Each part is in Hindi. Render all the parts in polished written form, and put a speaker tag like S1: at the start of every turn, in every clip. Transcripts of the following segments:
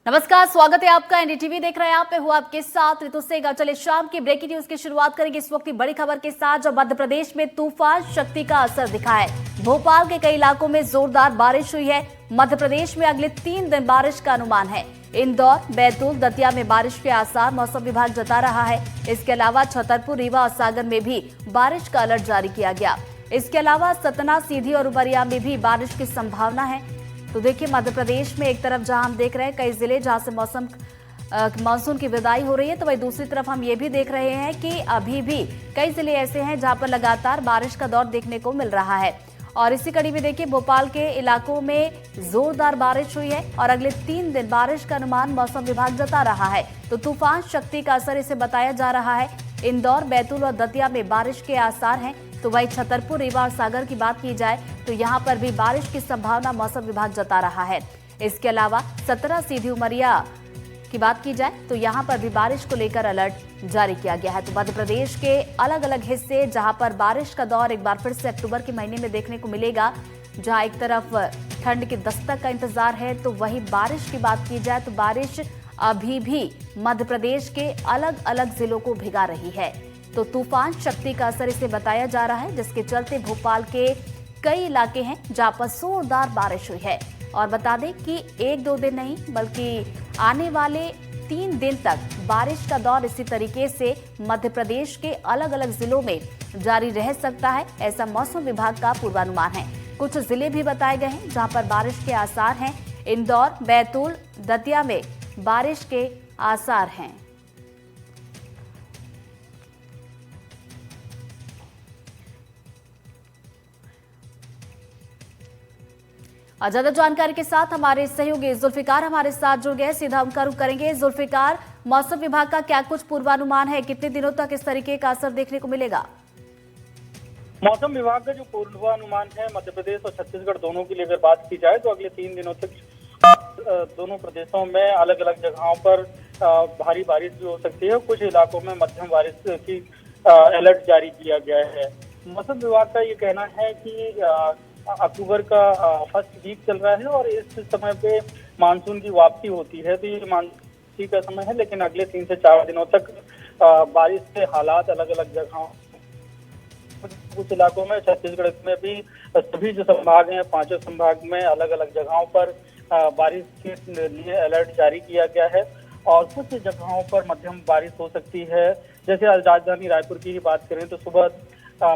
S1: नमस्कार, स्वागत है आपका। एनडीटीवी देख रहे हैं आप। मैं हूं आपके साथ ऋतु सेगा। चले शाम की ब्रेकिंग न्यूज की शुरुआत करेंगे इस वक्त की बड़ी खबर के साथ, जब मध्य प्रदेश में तूफान शक्ति का असर दिखा है। भोपाल के कई इलाकों में जोरदार बारिश हुई है। मध्य प्रदेश में अगले 3 दिन बारिश का अनुमान है। इंदौर, बैतूल, दतिया में बारिश के आसार मौसम विभाग जता रहा है। इसके अलावा छतरपुर, रीवा और सागर में भी बारिश का अलर्ट जारी किया गया। इसके अलावा सतना, सीधी और उमरिया में भी बारिश की संभावना है। तो देखिए, मध्य प्रदेश में एक तरफ जहां हम देख रहे हैं कई जिले जहां से मानसून की विदाई हो रही है, तो वहीं दूसरी तरफ हम ये भी देख रहे हैं कि अभी भी कई जिले ऐसे हैं जहां पर लगातार बारिश का दौर देखने को मिल रहा है। और इसी कड़ी में देखिए, भोपाल के इलाकों में जोरदार बारिश हुई है और अगले 3 दिन बारिश का अनुमान मौसम विभाग जता रहा है। तो तूफान शक्ति का असर इसे बताया जा रहा है। इंदौर, बैतूल और दतिया में बारिश के आसार हैं। तो वहीं छतरपुर, रीवा और सागर की बात की जाए तो यहां पर भी बारिश की संभावना मौसम विभाग जता रहा है। इसके अलावा सतना, सीधी, उमरिया की बात की जाए तो यहां पर भी बारिश को लेकर अलर्ट जारी किया गया है। तो मध्य प्रदेश के अलग अलग हिस्से जहां पर बारिश का दौर एक बार फिर से अक्टूबर के महीने में देखने को मिलेगा, जहां एक तरफ ठंड की दस्तक का इंतजार है, तो वहीं बारिश की बात की जाए तो बारिश अभी भी मध्य प्रदेश के अलग अलग जिलों को भिगा रही है। तो तूफान शक्ति का असर इसे बताया जा रहा है, जिसके चलते भोपाल के कई इलाके हैं जहां पर जोरदार बारिश हुई है। और बता दें कि 1-2 दिन नहीं बल्कि आने वाले 3 दिन तक बारिश का दौर इसी तरीके से मध्य प्रदेश के अलग अलग जिलों में जारी रह सकता है, ऐसा मौसम विभाग का पूर्वानुमान है। कुछ जिले भी बताए गए हैं जहां पर बारिश के आसार हैं। इंदौर, बैतूल, दतिया में बारिश के आसार हैं। और ज्यादा जानकारी के साथ हमारे सहयोगी जुल्फिकार हमारे साथ जुड़ गए। सीधा उनका रुख करेंगे। जुल्फिकार, मौसम विभाग का क्या कुछ पूर्वानुमान है? कितने दिनों तक इस तरीके का असर देखने को मिलेगा?
S2: मौसम विभाग का जो पूर्वानुमान है मध्य प्रदेश और छत्तीसगढ़ दोनों के लिए अगर बात की जाए तो अगले 3 दिनों तक दोनों प्रदेशों में अलग अलग जगहों पर भारी बारिश भी हो सकती है। कुछ इलाकों में मध्यम बारिश की अलर्ट जारी किया गया है। मौसम विभाग का ये कहना है कि अक्टूबर का फर्स्ट वीक चल रहा है और इस समय पे मानसून की वापसी होती है, तो ये मानसून का समय है। लेकिन अगले 3 से 4 दिनों तक बारिश के हालात अलग अलग जगहों, कुछ इलाकों में छत्तीसगढ़ में भी सभी जो संभाग हैं 5 संभाग में अलग अलग जगहों पर बारिश के लिए अलर्ट जारी किया गया है। और कुछ जगहों पर मध्यम बारिश हो सकती है। जैसे आज राजधानी रायपुर की ही बात करें तो सुबह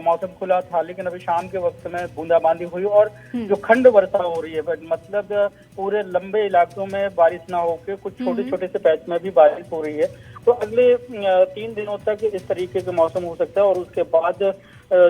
S2: मौसम खुला था, लेकिन अभी शाम के वक्त में बूंदाबांदी हुई और जो खंड वर्षा हो रही है, मतलब पूरे लंबे इलाकों में बारिश ना होकर कुछ छोटे छोटे से पैच में भी बारिश हो रही है। तो अगले 3 दिनों तक इस तरीके का मौसम हो सकता है और उसके बाद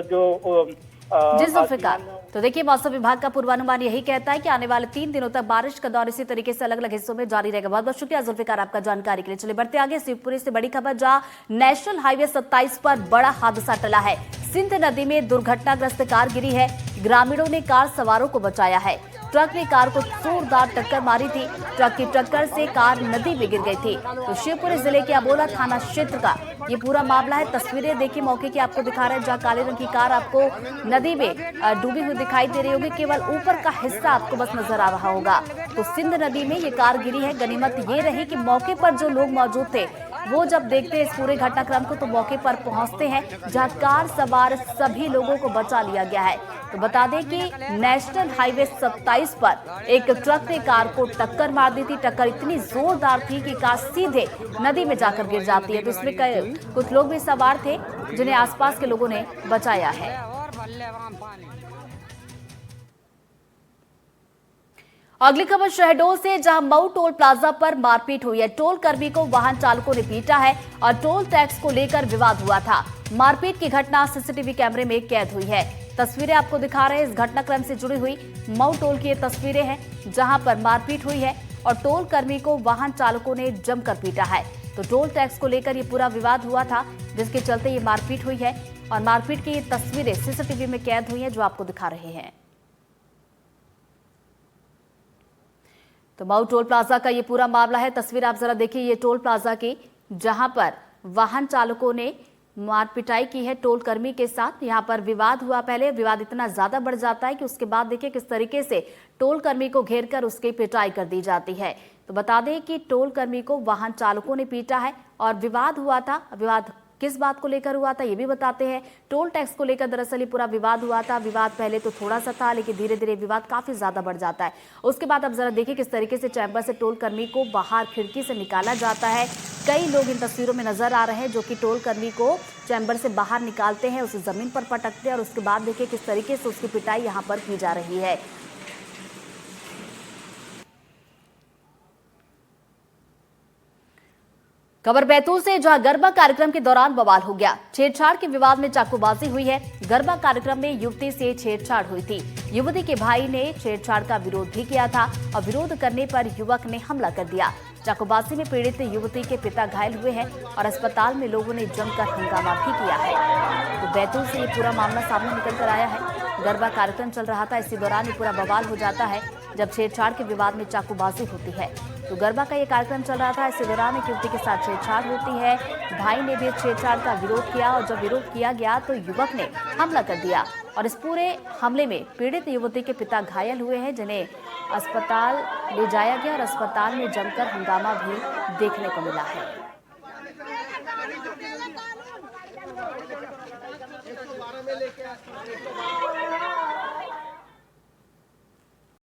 S2: जो
S1: जी जुल्फिकार, तो देखिए, मौसम विभाग का पूर्वानुमान यही कहता है कि आने वाले 3 दिनों तक बारिश का दौर इसी तरीके से अलग अलग हिस्सों में जारी रहेगा। बहुत बहुत शुक्रिया जुल्फिकार आपका जानकारी के लिए। चलिए बढ़ते आगे। शिवपुरी से बड़ी खबर, जहां नेशनल हाईवे 27 पर बड़ा हादसा टला है। सिंध नदी में दुर्घटनाग्रस्त कार गिरी है। ग्रामीणों ने कार सवारों को बचाया है। ट्रक ने कार को जोरदार टक्कर मारी थी। ट्रक की टक्कर से कार नदी में गिर गई थी। तो शिवपुरी जिले के अबोला थाना क्षेत्र का ये पूरा मामला है। तस्वीरें देखिए मौके की आपको दिखा रहे हैं, जहां काले रंग की कार आपको नदी में डूबी हुई दिखाई दे रही होगी। केवल ऊपर का हिस्सा आपको बस नजर आ रहा होगा। तो सिंध नदी में ये कार गिरी है। गनीमत ये रही कि मौके पर जो लोग मौजूद थे वो जब देखते हैं इस पूरे घटनाक्रम को तो मौके पर पहुंचते हैं, जहां कार सवार सभी लोगों को बचा लिया गया है। तो बता दें कि नेशनल हाईवे 27 पर एक ट्रक ने कार को टक्कर मार दी थी। टक्कर इतनी जोरदार थी कि कार सीधे नदी में जाकर गिर जाती है। तो इसमें कुछ लोग भी सवार थे जिन्हें आसपास के लोगों ने बचाया है। अगली खबर शहडोल से, जहां मऊ टोल प्लाजा पर मारपीट हुई है। टोल कर्मी को वाहन चालकों ने पीटा है और टोल टैक्स को लेकर विवाद हुआ था। मारपीट की घटना सीसीटीवी कैमरे में कैद हुई है। तस्वीरें आपको दिखा रहे हैं इस घटनाक्रम से जुड़ी हुई। मऊ टोल की ये तस्वीरें हैं जहां पर मारपीट हुई है और टोल कर्मी को वाहन चालकों ने जमकर पीटा है। तो टोल टैक्स को लेकर ये पूरा विवाद हुआ था, जिसके चलते ये मारपीट हुई है। और मारपीट की ये तस्वीरें सीसीटीवी में कैद हुई है जो आपको दिखा रहे हैं। तो मऊ टोल प्लाजा का ये पूरा मामला है। तस्वीर आप जरा देखिए ये टोल प्लाजा की, जहां पर वाहन चालकों ने मारपिटाई की है टोल कर्मी के साथ। यहां पर विवाद हुआ। पहले विवाद इतना ज्यादा बढ़ जाता है कि उसके बाद देखिए किस तरीके से टोल कर्मी को घेरकर उसकी पिटाई कर दी जाती है। तो बता दें कि टोल कर्मी को वाहन चालकों ने पीटा है और विवाद हुआ था। विवाद किस बात को लेकर हुआ था ये भी बताते हैं। टोल टैक्स को लेकर दरअसल ये पूरा विवाद हुआ था। विवाद पहले तो थोड़ा सा था, लेकिन धीरे धीरे विवाद काफी ज्यादा बढ़ जाता है। उसके बाद अब जरा देखिए किस तरीके से चैम्बर से टोल कर्मी को बाहर खिड़की से निकाला जाता है। कई लोग इन तस्वीरों में नजर आ रहे हैं जो कि टोल कर्मी को चैम्बर से बाहर निकालते हैं, उसे जमीन पर पटकते हैं और उसके बाद देखिए किस तरीके से उसकी पिटाई यहाँ पर की जा रही है। खबर बैतूल से, जहां गरबा कार्यक्रम के दौरान बवाल हो गया। छेड़छाड़ के विवाद में चाकूबाजी हुई है। गरबा कार्यक्रम में युवती से छेड़छाड़ हुई थी। युवती के भाई ने छेड़छाड़ का विरोध भी किया था और विरोध करने पर युवक ने हमला कर दिया। चाकूबाजी में पीड़ित युवती के पिता घायल हुए हैं और अस्पताल में लोगों ने जमकर हंगामा भी किया है। तो बैतूल से ये पूरा मामला सामने निकल कर आया है। गरबा कार्यक्रम चल रहा था, इसी दौरान ये पूरा बवाल हो जाता है जब छेड़छाड़ के विवाद में चाकूबाजी होती है। तो गरबा का ये कार्यक्रम चल रहा था, इसी दौरान एक युवती के साथ छेड़छाड़ होती है। भाई ने भी छेड़छाड़ का विरोध किया और जब विरोध किया गया तो युवक ने हमला कर दिया और इस पूरे हमले में पीड़ित युवती के पिता घायल हुए हैं, जिन्हें अस्पताल ले जाया गया और अस्पताल में जमकर हंगामा भी देखने को मिला है।